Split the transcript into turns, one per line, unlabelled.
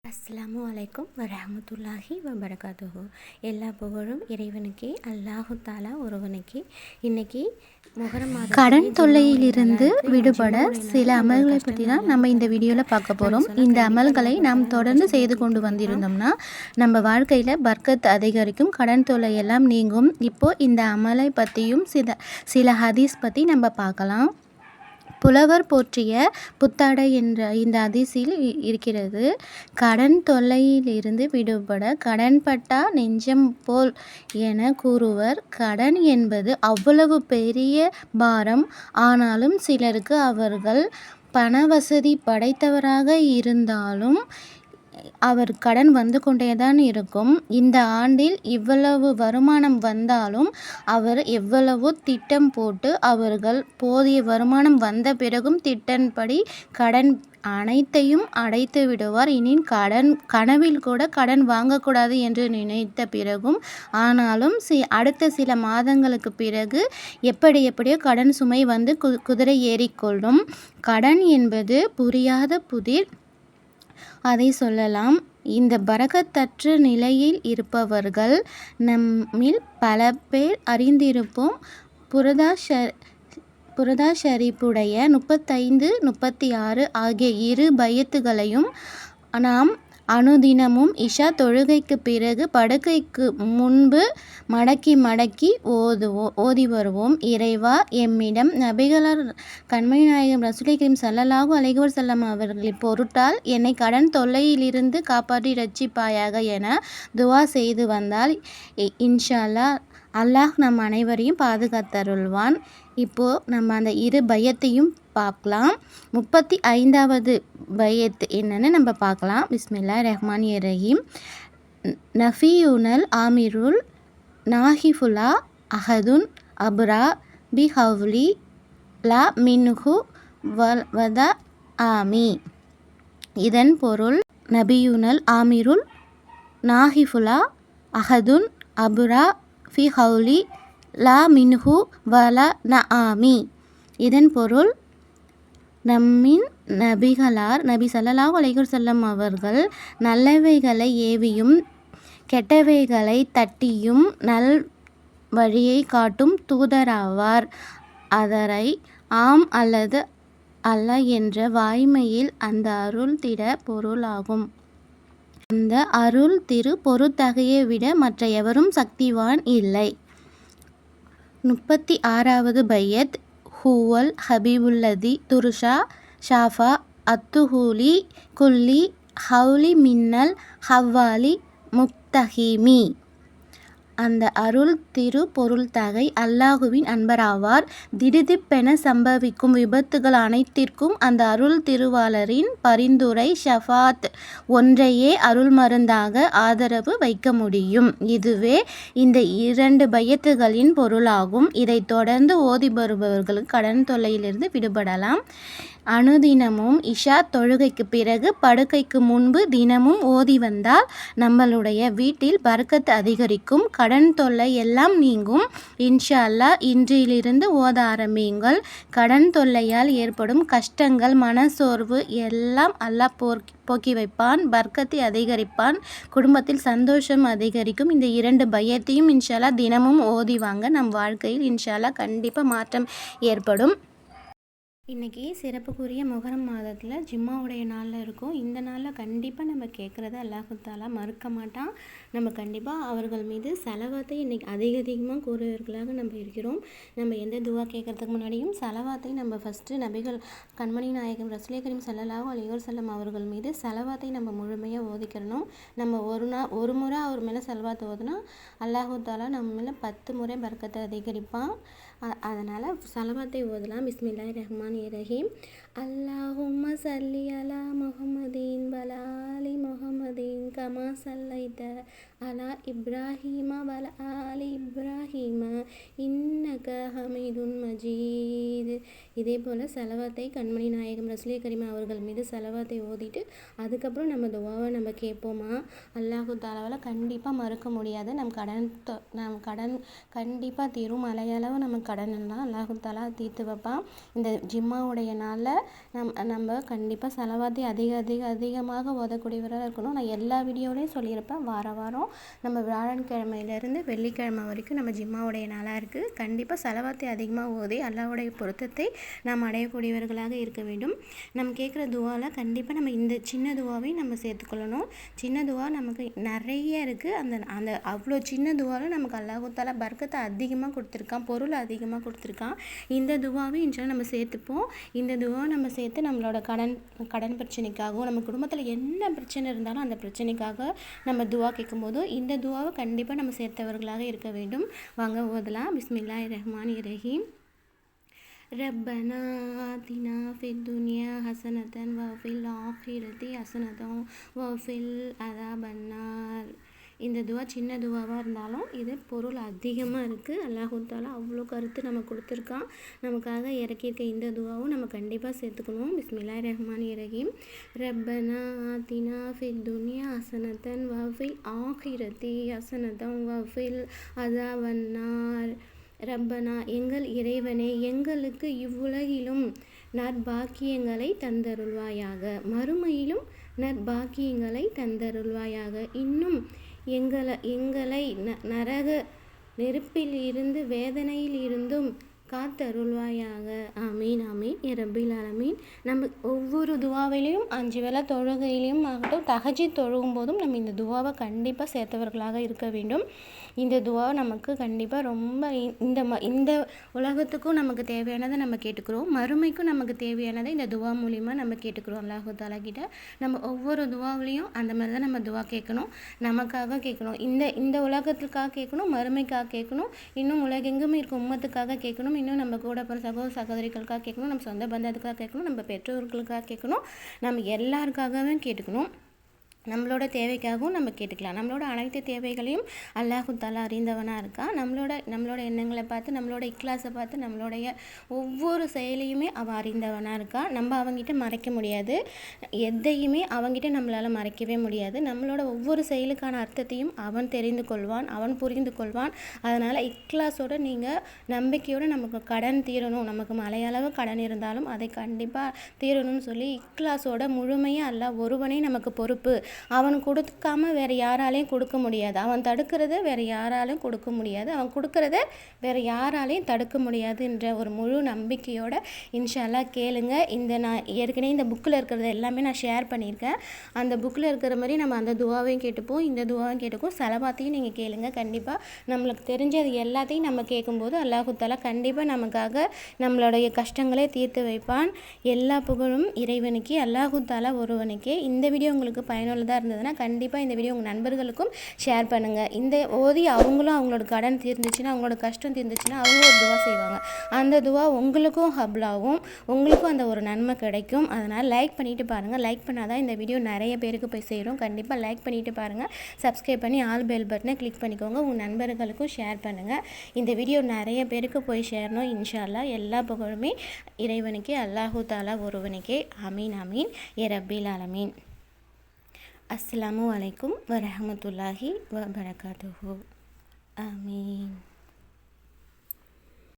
அஸ்ஸலாமு அலைக்கும் வரஹ்மத்துல்லாஹி வபரகாத்துஹு. எல்லா புகழும் இறைவனுக்கே, அல்லாஹு தாலா ஒருவனுக்கே. இன்னைக்கு முஹர்ரம் மாதம்
கடன் தொல்லையிலிருந்து விடுபட சில அமல்களை பற்றி தான் நம்ம இந்த வீடியோவில் பார்க்க போகிறோம். இந்த அமல்களை நாம் தொடர்ந்து செய்து கொண்டு வந்திருந்தோம்னா நம்ம வாழ்க்கையில் பர்க்கத் அதிகரிக்கும், கடன் தொல்லை எல்லாம் நீங்கும். இப்போது இந்த அமலை பற்றியும் சில ஹதீஸ் பற்றி நம்ம பார்க்கலாம். புலவர் போற்றிய புத்தாடை என்ற இந்த ஹதீஸில் இருக்கிறது. கடன் தொல்லையிலிருந்து விடுபட கடன்பட்டா நெஞ்சம் போல் என கூறுவர். கடன் என்பது அவ்வளவு பெரிய பாரம். ஆனாலும் சிலருக்கு அவர்கள் பணவசதி படைத்தவராக இருந்தாலும் அவர் கடன் வந்து கொண்டேதான் இருக்கும். இந்த ஆண்டில் இவ்வளவு வருமானம் வந்தாலும் அவர் எவ்வளவோ திட்டம் போட்டு அவர்கள் போதிய வருமானம் வந்த பிறகும் திட்டன்படி கடன் அனைத்தையும் அடைத்து விடுவார். இனி கனவில் கூட கடன் வாங்கக்கூடாது என்று நினைத்த பிறகும் ஆனாலும் அடுத்த சில மாதங்களுக்கு பிறகு எப்படியோ கடன் சுமை வந்து குதிரை ஏறிக்கொள்ளும். கடன் என்பது புரியாத புதிர், அதை சொல்லலாம். இந்த பரக்கத்தற்ற நிலையில் இருப்பவர்கள் நம்மில் பல பேர் அறிந்திருப்போம். புரதா ஷரீஃபுடைய 35, 36 ஆகிய இரு பையத்துகளையும் நாம் அனுதினமும் இஷா தொழுகைக்கு பிறகு படுக்கைக்கு முன்பு மடக்கி ஓதி வருவோம். இறைவா, எம்மிடம் நபிகளார் கண்மணி நாயகம் ரசூலை கரீம் ஸல்லல்லாஹு அலைஹி வஸல்லம் அவர்களின் பொருட்டால் என்னை கடன் தொல்லையிலிருந்து காப்பாற்றி ரட்சிப்பாயாக என துவா செய்து வந்தால் இன்ஷா அல்லாஹ் நம் அனைவரையும் பாதுகாத்தருள்வான். இப்போது நம்ம அந்த இரு பையத்தையும் பார்க்கலாம். 35வது பையத் என்னன்னு நம்ம பார்க்கலாம். பிஸ்மில்லாஹிர் ரஹ்மானிர் ரஹீம். நஃபியுனல் ஆமிருல் நாஹிஃபுலா அஹதுன் அப்ரா பி ஹவ்லி லா மின்ஹு வத ஆமி. இதன் பொருள், நபியுனல் ஆமிருல் நாஹிஃபுலா அஹதுன் அப்ரா ஃபி ஹவ்லி லா மின்ஹு வல நஆமி. இதன் பொருள், நம்மின் நபிகளார் நபி ஸல்லல்லாஹு அலைஹி வஸல்லம் அவர்கள் நல்லவைகளை ஏவியும் கெட்டவைகளை தட்டியும் நல் வழியை காட்டும் தூதராவார். அதரை ஆம் அல்லது அல்ல என்ற வாய்மையில் அந்த அருள் திட பொருளாகும். அந்த அருள் திரு பொருத்தகையை விட மற்ற எவரும் சக்திவான் இல்லை. 36வது பையத். ஹுவல் ஹபீபுல்லதி துர்ஷா ஷாஃபா அத்துஹூலி குல்லி ஹவுலி மின்னல் ஹவ்வாலி முக்தஹிமி. அந்த அருள் திரு பொருள்தகை அல்லாஹுவின் அன்பராவார். திடுதிப்பென சம்பவிக்கும் விபத்துகள் அனைத்திற்கும் அந்த அருள் திருவாளரின் பரிந்துரை ஷஃபாத் ஒன்றையே அருள் மருந்தாக ஆதரவு வைக்க முடியும். இதுவே இந்த 2 பையத்துகளின் பொருளாகும். இதை தொடர்ந்து ஓதி வருபவர்களுக்கு கடன் தொல்லையிலிருந்து விடுபடலாம். அனுதினமும் இஷா தொழுகைக்கு பிறகு படுக்கைக்கு முன்பு தினமும் ஓதி வந்தால் நம்மளுடைய வீட்டில் பர்க்கத் அதிகரிக்கும், கடன் தொல்லை எல்லாம் நீங்கும். இன்ஷா அல்லாஹ் இன்றிலிருந்து ஓத ஆரம்பியுங்கள். கடன் தொல்லையால் ஏற்படும் கஷ்டங்கள், மனசோர்வு எல்லாம் அல்லாஹ் போக்கி வைப்பான், பர்க்கத்தை அதிகரிப்பான், குடும்பத்தில் சந்தோஷம் அதிகரிக்கும். இந்த 2 பையத்தையும் இன்ஷா அல்லாஹ் தினமும் ஓதி வாங்க. நம் வாழ்க்கையில் இன்ஷா அல்லாஹ் கண்டிப்பாக மாற்றம் ஏற்படும். இன்றைக்கி சிறப்புக்குரிய முஹர்ரம் மாதத்தில் ஜும்மாவுடைய நாளில் இருக்கும். இந்த நாளில் கண்டிப்பாக நம்ம கேட்குறத அல்லாஹு தாலா மறுக்க மாட்டான். நம்ம கண்டிப்பாக அவர்கள் மீது செலவாத்தை இன்றைக்கி அதிகமாக கூறுவர்களாக நம்ம இருக்கிறோம். நம்ம எந்த துவா கேட்குறதுக்கு முன்னாடியும் செலவாத்தை நம்ம ஃபஸ்ட்டு நபிகள் கண்மணி நாயகம் ரசூலை கரீம் ஸல்லல்லாஹு அலைஹி வஸல்லம் அவர்கள் மீது செலவாத்தை நம்ம முழுமையாக ஓதிக்கிறணும். நம்ம ஒரு முறை அவர் மேலே செலவாத்தை ஓதுனா அல்லாஹு தாலா நம்ம மேலே 10 முறை பர்க்கத்தை அதிகரிப்பான். அதனால் செலவாத்தை ஓதலாம். பிஸ்மில்லாஹிர் ரஹ்மானிர் ரஹீம். அல்லாஹும்ம சல்லி அலா முஹம்மதின் வலாலி முஹம்மதின் கமா சல்லைத
அலா இப்ராஹீம வல ஆலி இப்ராஹீம இன்னக ஹமீதுன் மஜீத். இதே போல் சலவாத்தை கண்மணி நாயகம் ரசூலே கரீம் அவர்கள் மீது சலவாத்தை ஓதிட்டு அதுக்கப்புறம் நம்ம துவாவை நம்ம கேட்போமா. அல்லாஹு தாலாவால் கண்டிப்பாக மறுக்க முடியாது. நம் கடன் கண்டிப்பாக தீரும். மலையளவு நம்ம கடன் எல்லாம் அல்லாஹு தாலா தீர்த்து வைப்பான். இந்த ஜிம்மாவுடைய நாளில் நம்ம கண்டிப்பாக சலவாத்தை அதிகமாக ஓதக்கூடியவராக இருக்கணும். நான் எல்லா வீடியோலையும் சொல்லியிருப்பேன். வாரம் நம்ம வியாழக்கிழமையிலேருந்து வெள்ளிக்கிழமை வரைக்கும் நம்ம ஜிம்மாவுடைய நாளாக இருக்குது. கண்டிப்பாக சலவாத்தை அதிகமாக ஓதி அல்லாஹ்வுடைய பொருத்தத்தை நாம் அடையக்கூடியவர்களாக இருக்க வேண்டும். நம்ம கேட்குற துவாவில் கண்டிப்பாக நம்ம இந்த சின்ன துவாவை நம்ம சேர்த்துக்கொள்ளணும். சின்ன துவா நமக்கு நிறைய இருக்குது. அந்த அவ்வளோ சின்ன துவாவில் நமக்கு அல்லாஹ் தஆலா பர்க்கத்தை அதிகமாக கொடுத்துருக்கான், பொருள் அதிகமாக கொடுத்துருக்கான். இந்த துவாவை இன்ஷால்லா நம்ம சேர்த்துப்போம். இந்த துவாவை நம்ம சேர்த்து நம்மளோட கடன் பிரச்சனைக்காகவும் நம்ம குடும்பத்தில் என்ன பிரச்சனை இருந்தாலும் அந்த பிரச்சனைக்காக நம்ம துவா கேட்கும்போது இந்த துவாவை கண்டிப்பாக நம்ம சேர்த்தவர்களாக இருக்க வேண்டும். வாங்க ஓதலாம். பிஸ்மில்லாஹிர் ரஹ்மானிர் ரஹீம். ரப்பனா ஆத்தினா ஃபித் துன்யா ஹஸனத்தன் வஃபில் ஆখিরাতি ஹஸனத்தன் வஃகில் அஸாபன்னார். இந்த துவா சின்ன துவாவாக இருந்தாலும் இது பொருள் அதிகமாக இருக்குது. அல்லாஹ் தஆலா அவ்வளோ கருத்து நம்ம கொடுத்துருக்கான். நமக்காக இறக்கியிருக்க இந்த துவாவும் நம்ம கண்டிப்பாக சேர்த்துக்கணும். பிஸ்மில்லாஹிர் ரஹ்மானிர் ரஹீம். ரப்பனா ஆத்தினா ஃபித் துன்யா ஹஸனத்தன் வஃபில் ஆখিরাতি ஹஸனத்தன் வஃகில் அஸாபன்னார். ரப்பனா எங்கள் இறைவனே, எங்களுக்கு இவ்வுலகிலும் நற்பாக்கியங்களை தந்தருள்வாயாக, மறுமையிலும் நற்பாக்கியங்களை தந்தருள்வாயாக. இன்னும் எங்களை நரக நெருப்பில் இருந்து வேதனையில் இருந்தும் காத்தருள்வாயாக. ஆமீன் ஆமீன் யா ரப்பில் ஆலமீன். நம்ம ஒவ்வொரு துவாவிலையும் 5 வேளை தொழுகையிலையும் ஆகட்டும், தஹஜ்ஜுத் தொழுகும் போதும் நம்ம இந்த துவாவை கண்டிப்பாக சேர்த்தவர்களாக இருக்க வேண்டும். இந்த துவாவை நமக்கு கண்டிப்பாக ரொம்ப இந்த உலகத்துக்கும் நமக்கு தேவையானதை நம்ம கேட்டுக்கிறோம், மறுமைக்கும் நமக்கு தேவையானதை இந்த துவா மூலிமா நம்ம கேட்டுக்கிறோம். அல்லாஹ் தஆலா கிட்ட நம்ம ஒவ்வொரு துவாவிலையும் அந்த மாதிரி தான் நம்ம துவா கேட்கணும். நமக்காக கேட்கணும், இந்த உலகத்துக்காக கேட்கணும், மறுமைக்காக கேட்கணும், இன்னும் உலகெங்கும் இருக்கும் உம்மத்துக்காக கேட்கணும், இன்னும் நம்ம கூட பிற சகோதரிகளுக்காக கேட்கணும், நம்ம சொந்த பந்தத்துக்காக கேட்கணும், நம்ம பெற்றோர்களுக்காக கேட்கணும், நம்ம எல்லாருக்காகவே கேட்டுக்கணும். நம்மளோட தேவைக்காகவும் நம்ம கேட்டுக்கலாம். நம்மளோட அனைத்து தேவைகளையும் அல்லாஹ் தஆலா அறிந்தவனாக இருக்கான். நம்மளோட எண்ணங்களை பார்த்து, நம்மளோட இக்லாஸை பார்த்து, நம்மளுடைய ஒவ்வொரு செயலையுமே அவன் அறிந்தவனாக இருக்கான். நம்ம அவங்ககிட்ட மறைக்க முடியாது, எதையுமே அவங்ககிட்ட நம்மளால் மறைக்கவே முடியாது. நம்மளோட ஒவ்வொரு செயலுக்கான அர்த்தத்தையும் அவன் தெரிந்து கொள்வான், அவன் புரிந்து கொள்வான். அதனால் இக்லாஸோட நீங்கள் நம்பிக்கையோடு நமக்கு கடன் தீரணும், நமக்கு மலையளவு கடன் இருந்தாலும் அதை கண்டிப்பாக தீரணும்னு சொல்லி இக்லாஸோட முழுமையாக அல்லாஹ் ஒருவனே நமக்கு பொறுப்பு, அவன் கொடுக்காம வேறு யாராலையும் கொடுக்க முடியாது, அவன் தடுக்கிறத வேறு யாராலையும் கொடுக்க முடியாது, அவன் கொடுக்கறத வேறு யாராலையும் தடுக்க முடியாது என்ற ஒரு முழு நம்பிக்கையோட இன்ஷா அல்லாஹ் கேளுங்க. நான் ஏற்கனவே இந்த புக்கில் இருக்கிறத எல்லாமே நான் ஷேர் பண்ணியிருக்கேன். அந்த புக்கில் இருக்கிற மாதிரி நம்ம அந்த துவாவையும் கேட்டுப்போம், இந்த துவாவையும் கேட்டுப்போம், சலவாத்தையும் நீங்கள் கேளுங்க. கண்டிப்பாக நம்மளுக்கு தெரிஞ்சது எல்லாத்தையும் நம்ம கேட்கும்போது அல்லாஹ் தஆலா கண்டிப்பாக நமக்காக நம்மளுடைய கஷ்டங்களே தீர்த்து வைப்பான். எல்லா புகழும் இறைவனுக்கு, அல்லாஹ் தஆலா ஒருவனுக்கே. இந்த வீடியோ உங்களுக்கு பயனுள்ளதாக இருந்ததுன்னா கண்டிப்பாக இந்த வீடியோ உங்கள் நண்பர்களுக்கும் ஷேர் பண்ணுங்கள். இந்த ஓதி அவங்களும் அவங்களோட கடன் தீர்ந்துச்சுன்னா, அவங்களோட கஷ்டம் தீர்ந்துச்சுன்னா அவங்க ஒரு துவா செய்வாங்க. அந்த துவா உங்களுக்கும் ஹப்லாவும், உங்களுக்கும் அந்த ஒரு நன்மை கிடைக்கும். அதனால் லைக் பண்ணிவிட்டு பாருங்கள். லைக் பண்ணால் தான் இந்த வீடியோ நிறைய பேருக்கு போய் சேரும். கண்டிப்பாக லைக் பண்ணிவிட்டு பாருங்கள். சப்ஸ்கிரைப் பண்ணி ஆல் பெல் பட்டனை கிளிக் பண்ணிக்கோங்க. உங்கள் நண்பர்களுக்கும் ஷேர் பண்ணுங்கள். இந்த வீடியோ நிறைய பேருக்கு போய் சேரணும். இன்ஷா அல்லாஹ் எல்லா புகழுமே இறைவனுக்கே, அல்லாஹ் தஆலா ஒருவனுக்கே. ஆமீன் ஆமீன் யா ரப்பில் ஆலமீன். அஸ்ஸலாமு அலைக்கும் வரஹ்மத்துல்லாஹி வபரகாத்துஹு. ஆமீன்.